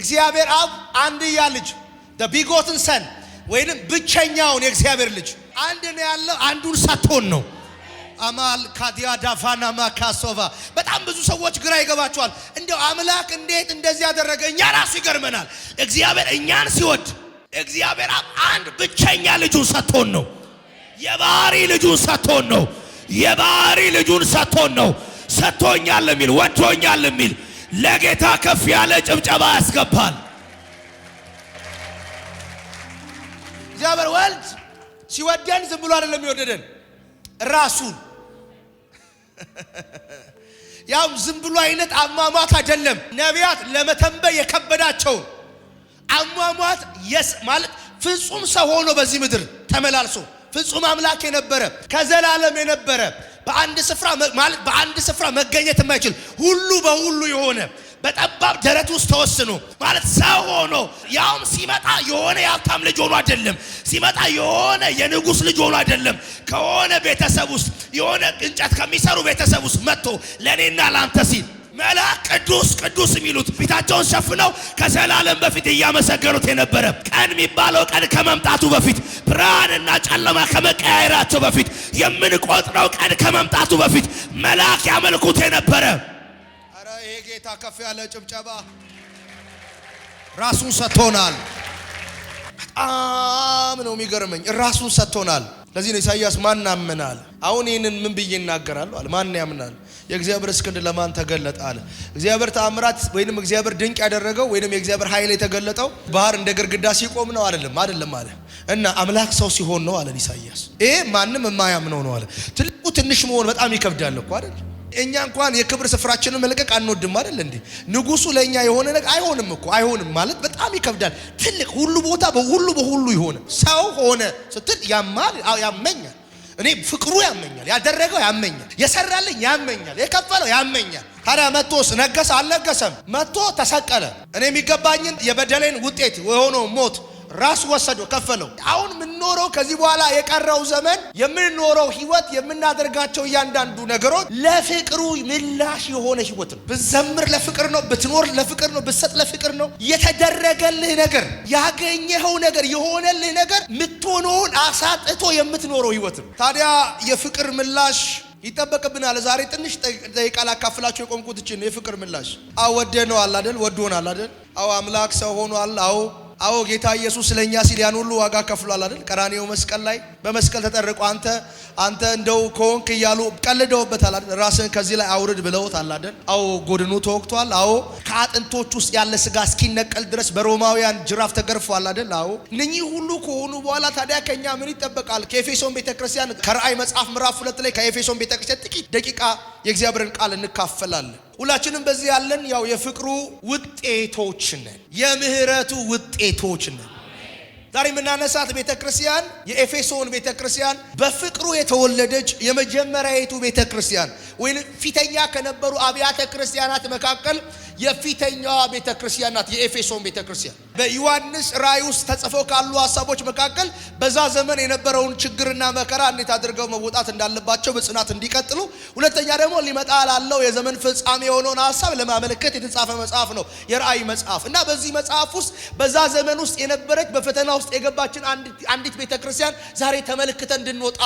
እግዚአብሔር አብ አንድያ ልጅ the begotten son ወይንም ብቸኛውን የእግዚአብሔር ልጅ አንድ ነው ያለው አንዱን ሰጥቶን ነው። አማል ካዲያ ዳፋና ማካሶቫ በጣም ብዙ ሰዎች ግራ ይገባቸዋል። እንደው አምላክ እንዴት እንደዚህ ያደረገ እኛ ራሱ ይገርመናል። እግዚአብሔር እኛን ሲወድ እግዚአብሔር አብ አንድ ብቸኛ ልጁን ሰጥቶን ነው። የባህሪ ልጁን ሰጥቶን ነው። የባህሪ ልጁን ሰጥቶን ነው። ሰጥቶኛል የሚል ወዶኛል የሚል ለጌታ ከፍ ያለ ጭብጨባ ያስገባል። እግዚአብሔር ወልድ ሲወደን ዝም ብሎ አይደለም የሚወደደን ራሱን ያው ዝም ብሎ አይነት አሟሟት አይደለም። ነቢያት ለመተንበይ የከበዳቸው አሟሟት ማለት ፍጹም ሰው ሆኖ በዚህ ምድር ተመላልሶ ፍጹም አምላክ የነበረ ከዘላለም የነበረ በአንድ ስፍራ ማለት በአንድ ስፍራ መገኘት የማይችል ሁሉ በሁሉ የሆነ በጠባብ ደረት ውስጥ ተወስኖ ማለት ሰው ሆኖ ያውም ሲመጣ የሆነ የሀብታም ልጅ ሆኖ አይደለም። ሲመጣ የሆነ የንጉስ ልጅ ሆኖ አይደለም። ከሆነ ቤተሰብ ውስጥ የሆነ እንጨት ከሚሰሩ ቤተሰብ ውስጥ መጥቶ ለኔና ላንተ ሲል መልአክ ቅዱስ ቅዱስ የሚሉት ፊታቸውን ሸፍነው ከዘላለም በፊት እያመሰገኑት የነበረ ቀን የሚባለው ቀን ከመምጣቱ በፊት ብርሃንና ጨለማ ከመቀያየራቸው በፊት የምንቆጥረው ቀን ከመምጣቱ በፊት መልአክ ያመልኩት የነበረ ይሄ ጌታ ከፍ ያለ ጭብጨባ ራሱን ሰጥቶናል። በጣም ነው የሚገርመኝ። ራሱን ሰጥቶናል። ለዚህ ነው ኢሳይያስ ማን ያምናል? አሁን ይሄንን ምን ብዬ እናገራለሁ አለ። ማን ያምናል? የእግዚአብሔር እስክንድ ለማን ተገለጠ አለ። እግዚአብሔር ተአምራት ወይንም እግዚአብሔር ድንቅ ያደረገው ወይንም የእግዚአብሔር ኃይል የተገለጠው ባህር እንደ ግድግዳ ሲቆም ነው አይደለም አለ እና አምላክ ሰው ሲሆን ነው አለ ኢሳይያስ። ይሄ ማንም የማያምነው ነው አለ። ትልቁ ትንሽ መሆን በጣም ይከብዳል እኮ አይደል? እኛ እንኳን የክብር ስፍራችንን መልቀቅ አንወድም አይደል እንዴ? ንጉሱ ለኛ የሆነ ነገር አይሆንም እኮ አይሆንም ማለት በጣም ይከብዳል። ትልቅ ሁሉ ቦታ በሁሉ ይሆነ ሰው ሆነ ስትል ያመኛል። እኔ ፍቅሩ ያመኛል፣ ያደረገው ያመኛል፣ የሰራልኝ ያመኛል፣ የከፈለው ያመኛል። ታዲያ መጥቶስ ነገሰ አልነገሰም? መጥቶ ተሰቀለ። እኔ የሚገባኝን የበደሌን ውጤት የሆነው ሞት ራስ ወሰደው ከፈለው። አሁን ምንኖረው ከዚህ በኋላ የቀረው ዘመን የምንኖረው ህይወት የምናደርጋቸው እያንዳንዱ ነገሮች ለፍቅሩ ምላሽ የሆነ ህይወት ነው። ብትዘምር ለፍቅር ነው፣ ብትኖር ለፍቅር ነው፣ ብትሰጥ ለፍቅር ነው። የተደረገልህ ነገር ያገኘኸው ነገር የሆነልህ ነገር ምትሆነውን አሳጥቶ የምትኖረው ህይወት ነው። ታዲያ የፍቅር ምላሽ ይጠበቅብናል። ዛሬ ትንሽ ደቂቃ ላካፍላችሁ የቆምኩት እቺ ነው። የፍቅር ምላሽ ወደነዋል አይደል? ወዶናል አይደል? አምላክ ሰው ሆኗል። ጌታ ኢየሱስ ስለኛ ሲል ያን ሁሉ ዋጋ ከፍሏል አይደል? ቀራንዮ መስቀል ላይ በመስቀል ተጠርቆ አንተ እንደው ከሆንክ እያሉ ቀልደውበታል አይደል? ራስን ከዚህ ላይ አውርድ ብለውታል አይደል? ጎድኑ ተወቅቷል። ከአጥንቶች ውስጥ ያለ ስጋ እስኪነቀል ድረስ በሮማውያን ጅራፍ ተገርፏል አይደል? እነኚህ ሁሉ ከሆኑ በኋላ ታዲያ ከኛ ምን ይጠበቃል? ከኤፌሶን ቤተክርስቲያን ከራእይ መጽሐፍ ምዕራፍ 2 ላይ ከኤፌሶን ቤተክርስቲያን ጥቂት ደቂቃ የእግዚአብሔርን ቃል እንካፈላለን። ሁላችንም በዚህ ያለን ያው የፍቅሩ ውጤቶች ነን፣ የምህረቱ ውጤቶች ነን። ዛሬ የምናነሳት ቤተክርስቲያን የኤፌሶን ቤተክርስቲያን በፍቅሩ የተወለደች የመጀመሪያይቱ ቤተክርስቲያን ወይ ፊተኛ ከነበሩ አብያተ ክርስቲያናት መካከል የፊተኛዋ ቤተክርስቲያን ናት የኤፌሶን ቤተክርስቲያን። በዮሐንስ ራእይ ውስጥ ተጽፈው ካሉ ሐሳቦች መካከል በዛ ዘመን የነበረውን ችግርና መከራ እንዴት አድርገው መወጣት እንዳለባቸው በጽናት እንዲቀጥሉ፣ ሁለተኛ ደግሞ ሊመጣ ላለው የዘመን ፍጻሜ የሆነውን ሐሳብ ለማመልከት የተጻፈ መጽሐፍ ነው የራእይ መጽሐፍ። እና በዚህ መጽሐፍ ውስጥ በዛ ዘመን ውስጥ የነበረች በፈተና ውስጥ የገባችን አንዲት ቤተክርስቲያን ዛሬ ተመልክተን እንድንወጣ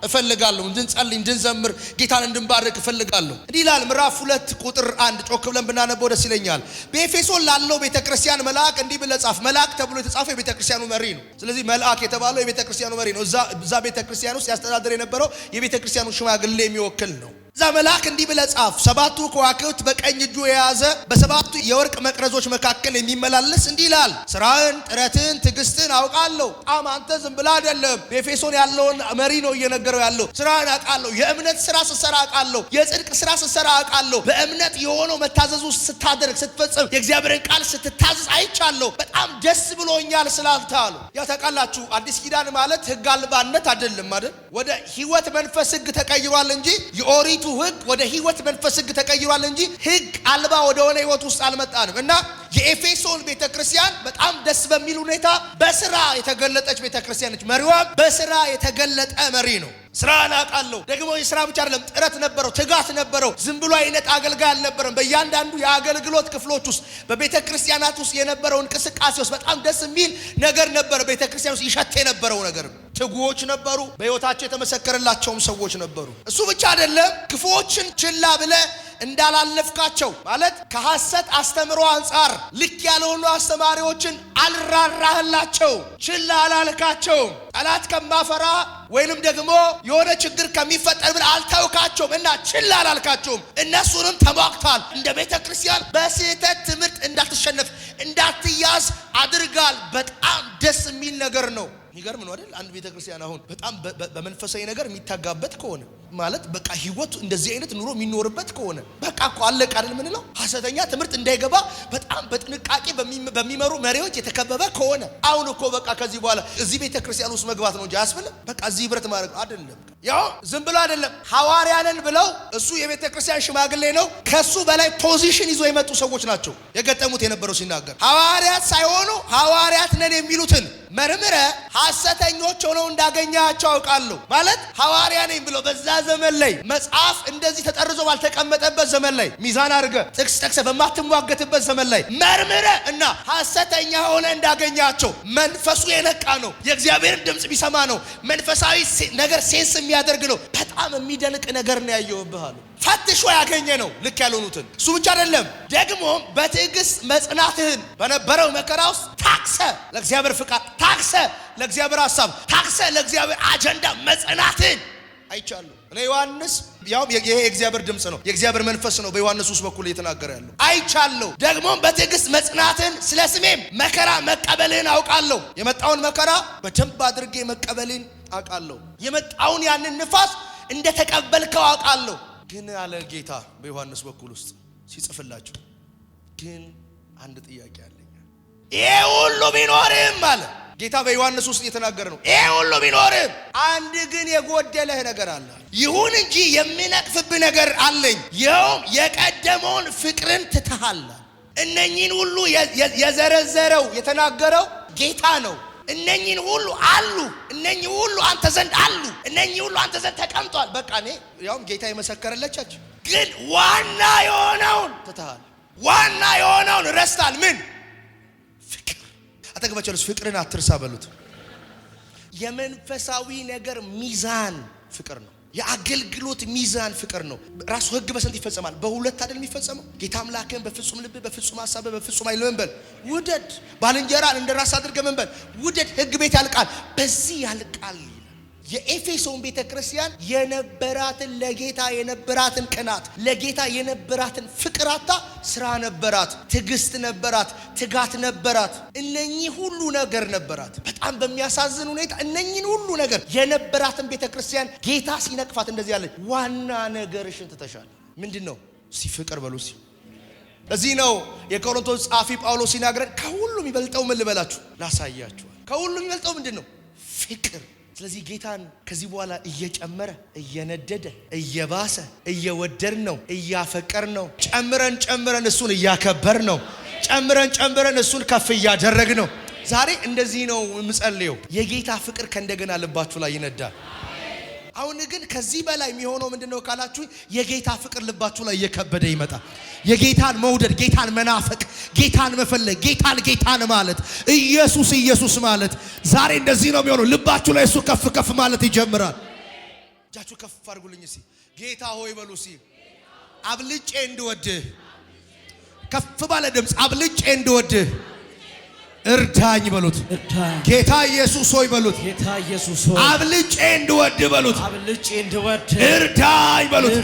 እፈልጋለሁ። እንድንጸልይ፣ እንድንዘምር፣ ጌታን እንድንባርክ እፈልጋለሁ። እንዲህ ይላል ምዕራፍ 2 ቁጥር 1 ጮክ ብለን ብናነበው ደስ ይለኛል። በኤፌሶን ላለው ቤተክርስቲያን መልአክ እንዲህ ብለህ ጻፍ። መልአክ ተብሎ የተጻፈው የቤተክርስቲያኑ መሪ ነው። ስለዚህ መልአክ የተባለው የቤተክርስቲያኑ መሪ ነው። እዛ ቤተክርስቲያን ውስጥ ያስተዳድር የነበረው የቤተክርስቲያኑ ሽማግሌ የሚወክል ነው። እዛ መልአክ እንዲህ ብለህ ጻፍ። 7ቱ ከዋክብት በቀኝ እጁ የያዘ በ7ቱ የወርቅ መቅረዞች መካከል የሚመላለስ እንዲህ ይላል፣ ስራህን፣ ጥረትን፣ ትዕግስትን አውቃለሁ። አንተ ዝም ብለህ አይደለም። በኤፌሶን ያለውን መሪ ነው እየነገረው ያለው። ስራህን አውቃለሁ፣ የእምነት ስራ ስትሰራ አውቃለሁ፣ የጽድቅ ስራ ስትሰራ አውቃለሁ። በእምነት የሆነው መታዘዙ ስታደርግ ስትፈጽም፣ የእግዚአብሔርን ቃል ስትታዘዝ አይቻለሁ። በጣም ደስ ብሎኛል ስላንተ አሉ። ያው ታውቃላችሁ አዲስ ኪዳን ማለት ህግ አልባነት አይደለም አይደል? ወደ ህይወት መንፈስ ህግ ተቀይሯል እንጂ የኦሪቱ የህይወቱ ህግ ወደ ህይወት መንፈስ ህግ ተቀይሯል እንጂ ህግ አልባ ወደ ሆነ ህይወት ውስጥ አልመጣንም። እና የኤፌሶን ቤተክርስቲያን በጣም ደስ በሚል ሁኔታ በስራ የተገለጠች ቤተክርስቲያን ነች። መሪዋም በስራ የተገለጠ መሪ ነው። ስራ አናቃለሁ ደግሞ የስራ ብቻ አይደለም፣ ጥረት ነበረው፣ ትጋት ነበረው። ዝም ብሎ አይነት አገልጋይ አልነበረም። በእያንዳንዱ የአገልግሎት ክፍሎች ውስጥ በቤተክርስቲያናት ውስጥ የነበረው እንቅስቃሴ ውስጥ በጣም ደስ የሚል ነገር ነበር። ቤተክርስቲያን ውስጥ ይሸት የነበረው ነገር ትጉዎች ነበሩ። በህይወታቸው የተመሰከረላቸውም ሰዎች ነበሩ። እሱ ብቻ አይደለም፣ ክፉዎችን ችላ ብለ እንዳላለፍካቸው ማለት ከሐሰት አስተምሮ አንፃር ልክ ያልሆኑ አስተማሪዎችን አልራራህላቸው፣ ችላ አላልካቸው። ጠላት ከማፈራ ወይንም ደግሞ የሆነ ችግር ከሚፈጠር ብለ አልታውካቸውም እና ችላ አላልካቸውም። እነሱንም ተሟግታል። እንደ ቤተክርስቲያን በስህተት ትምህርት እንዳትሸነፍ እንዳትያዝ አድርጋል። በጣም ደስ የሚል ነገር ነው። የሚገርም ነው አይደል? አንድ ቤተክርስቲያን አሁን በጣም በመንፈሳዊ ነገር የሚታጋበት ከሆነ ማለት በቃ ህይወቱ እንደዚህ አይነት ኑሮ የሚኖርበት ከሆነ በቃ እኮ አለቀ አይደል? ምን ነው ሐሰተኛ ትምህርት እንዳይገባ በጣም በጥንቃቄ በሚመሩ መሪዎች የተከበበ ከሆነ አሁን እኮ በቃ ከዚህ በኋላ እዚህ ቤተክርስቲያን ውስጥ መግባት ነው እንጂ አያስፈልግም። በቃ እዚህ ህብረት ማድረግ አይደለም። ያው ዝም ብሎ አይደለም። ሐዋርያንን ብለው እሱ የቤተክርስቲያን ሽማግሌ ነው። ከሱ በላይ ፖዚሽን ይዞ የመጡ ሰዎች ናቸው የገጠሙት የነበረው ሲናገር። ሐዋርያት ሳይሆኑ ሐዋርያት ነን የሚሉትን መርምረ ሐሰተኞች ሆነው እንዳገኛቸው አውቃለሁ። ማለት ሐዋርያ ነኝ ብሎ በዛ ዘመን ላይ መጽሐፍ እንደዚህ ተጠርዞ ባልተቀመጠበት ዘመን ላይ ሚዛን አድርገ ጥቅስ ጠቅሰ በማትሟገትበት ዘመን ላይ መርምረ እና ሐሰተኛ ሆነ እንዳገኛቸው መንፈሱ የነቃ ነው። የእግዚአብሔርን ድምጽ ቢሰማ ነው። መንፈሳዊ ነገር ሴንስ የሚያደርግ ነው። በጣም የሚደንቅ ነገር ነው ያየውብህ አሉ። ፈትሾ ያገኘ ነው ልክ ያልሆኑትን። እሱ ብቻ አይደለም ደግሞ በትዕግስት መጽናትህን በነበረው መከራ ውስጥ ታክሰ ለእግዚአብሔር ፍቃድ፣ ታክሰ ለእግዚአብሔር ሐሳብ፣ ታክሰ ለእግዚአብሔር አጀንዳ መጽናትህን አይቻለሁ። እኔ ዮሐንስ ያው ይሄ የእግዚአብሔር ድምጽ ነው፣ የእግዚአብሔር መንፈስ ነው በዮሐንስ ውስጥ በኩል እየተናገረ ያለው። አይቻለሁ ደግሞ በትዕግስት መጽናትህን ስለ ስሜም መከራ መቀበልህን አውቃለሁ። የመጣውን መከራ በደንብ አድርጌ መቀበልን አውቃለሁ። የመጣውን ያንን ንፋስ እንደተቀበልከው አውቃለሁ። ግን አለ ጌታ በዮሐንስ በኩል ውስጥ ሲጽፍላችሁ ግን አንድ ጥያቄ አለኝ። ይሄ ሁሉ ቢኖርም አለ ጌታ በዮሐንስ ውስጥ እየተናገረ ነው። ይሄ ሁሉ ቢኖርም አንድ ግን የጎደለህ ነገር አለ። ይሁን እንጂ የሚነቅፍብህ ነገር አለኝ። ይኸውም የቀደመውን ፍቅርን ትተሃል። እነኚህን ሁሉ የዘረዘረው የተናገረው ጌታ ነው። እነኚህን ሁሉ አሉ፣ እነኚህ ሁሉ አንተ ዘንድ አሉ፣ እነኚህ ሁሉ አንተ ዘንድ ተቀምጧል። በቃ እኔ ያውም ጌታ የመሰከረለቻችሁ ግን ዋና የሆነውን ትተሃል። ዋና የሆነውን ረስታል። ምን? ፍቅር። አጠገባቸው ፍቅርን አትርሳ በሉት። የመንፈሳዊ ነገር ሚዛን ፍቅር ነው። የአገልግሎት ሚዛን ፍቅር ነው። ራሱ ህግ በስንት ይፈጸማል? በሁለት አይደል የሚፈጸመው? ጌታ አምላክህን በፍጹም ልብ፣ በፍጹም ሐሳብ፣ በፍጹም ኃይል መንበል ውደድ። ባልንጀራን እንደ ራስ አድርገህ መንበል ውደድ። ህግ ቤት ያልቃል፣ በዚህ ያልቃል። የኤፌሶን ቤተክርስቲያን የነበራትን ለጌታ የነበራትን ቅናት፣ ለጌታ የነበራትን ፍቅር አታ ስራ ነበራት፣ ትዕግስት ነበራት፣ ትጋት ነበራት። እነኚህ ሁሉ ነገር ነበራት። በጣም በሚያሳዝን ሁኔታ እነኚህን ሁሉ ነገር የነበራትን ቤተክርስቲያን ጌታ ሲነቅፋት እንደዚህ ያለች ዋና ነገርሽን ትተሻል። ምንድነው? ፍቅር በሉ። ለዚህ ነው የቆሮንቶስ ጻፊ ጳውሎስ ሲናገረን ከሁሉ የሚበልጠው ምን ልበላችሁ ላሳያችሁ። ከሁሉ የሚበልጠው ምንድነው? ፍቅር። ስለዚህ ጌታን ከዚህ በኋላ እየጨመረ እየነደደ እየባሰ እየወደድ ነው እያፈቀር ነው ጨምረን እሱን እያከበር ነው ጨምረን እሱን ከፍ እያደረግ ነው። ዛሬ እንደዚህ ነው የምጸልየው። የጌታ ፍቅር ከእንደገና ልባችሁ ላይ ይነዳል። አሁን ግን ከዚህ በላይ የሚሆነው ምንድነው ካላችሁ የጌታ ፍቅር ልባችሁ ላይ እየከበደ ይመጣል። የጌታን መውደድ፣ ጌታን መናፈቅ፣ ጌታን መፈለግ፣ ጌታን ማለት ኢየሱስ ማለት ዛሬ እንደዚህ ነው የሚሆነው። ልባችሁ ላይ እሱ ከፍ ማለት ይጀምራል። እጃችሁ ከፍ አድርጉልኝ እስቲ። ጌታ ሆይ በሉ እስቲ። አብልጬ እንድወድህ፣ ከፍ ባለ ድምፅ አብልጬ እንድወድህ እርዳኝ በሉት። ጌታ ኢየሱስ ሆይ በሉት። ጌታ ኢየሱስ ሆይ አብልጬ እንድወድ በሉት። አብልጬ እንድወድ እርዳኝ በሉት።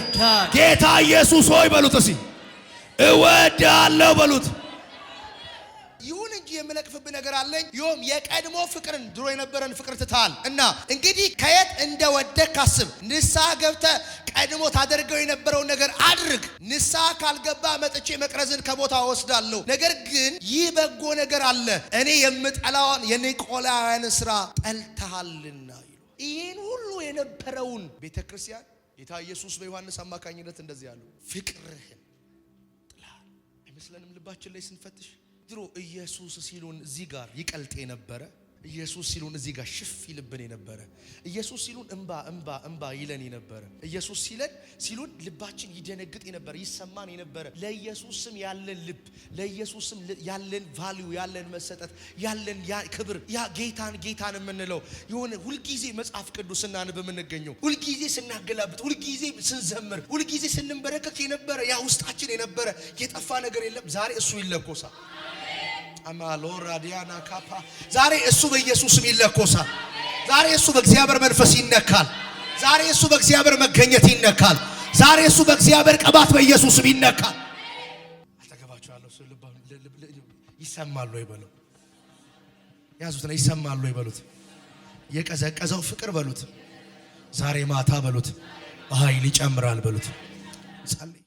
ጌታ ኢየሱስ ሆይ በሉት። እስቲ እወዳለሁ በሉት። ይሁን እንጂ የምነቅፍብህ ነገር አለኝ። ይሁን የቀድሞ ፍቅርን ድሮ የነበረን ፍቅር ትተሃል እና እንግዲህ ከየት እንደወደድክ አስብ። ንስሐ ገብተህ ቀድሞ ታደርገው የነበረው ነገር አድርግ። ንስሐ ካልገባ መጥቼ መቅረዝን ከቦታ ወስዳለሁ። ነገር ግን ይህ በጎ ነገር አለ፣ እኔ የምጠላውን የኒቆላውያን ስራ ጠልተሃልና። ይህን ሁሉ የነበረውን ቤተክርስቲያን ጌታ ኢየሱስ በዮሐንስ አማካኝነት እንደዚህ ያለው ፍቅርህን ጥላል አይመስለንም? ልባችን ላይ ስንፈትሽ ድሮ ኢየሱስ ሲሉን እዚህ ጋር ይቀልጥ የነበረ ኢየሱስ ሲሉን እዚህ ጋር ሽፍ ይልብን የነበረ ኢየሱስ ሲሉን እንባ ይለን የነበረ ኢየሱስ ሲሉን ልባችን ይደነግጥ የነበረ ይሰማን የነበረ ለኢየሱስ ስም ያለን ልብ ለኢየሱስ ስም ያለን ቫልዩ ያለን መሰጠት ያለን ያ ክብር ያ ጌታን የምንለው የሆነ ሁሉ ጊዜ መጽሐፍ ቅዱስ እናንብ የምንገኘው ሁሉ ጊዜ ስናገላብጥ ሁሉ ጊዜ ስንዘምር ሁሉ ጊዜ ስንበረከክ የነበረ ያ ውስጣችን የነበረ የጠፋ ነገር የለም። ዛሬ እሱ ይለኮሳል። አማሎራ ዲያና ካፓ ዛሬ እሱ በኢየሱስ ስም ይለኮሳል። ዛሬ እሱ በእግዚአብሔር መንፈስ ይነካል። ዛሬ እሱ በእግዚአብሔር መገኘት ይነካል። ዛሬ እሱ በእግዚአብሔር ቅባት በኢየሱስ ስም ይነካል። አጠገባችሁ ያለው ሰው ይሰማል ወይ በለው። ያዙት ነው ይሰማል ወይ በሉት። የቀዘቀዘው ፍቅር በሉት። ዛሬ ማታ በሉት ኃይል ይጨምራል በሉት። ጸልይ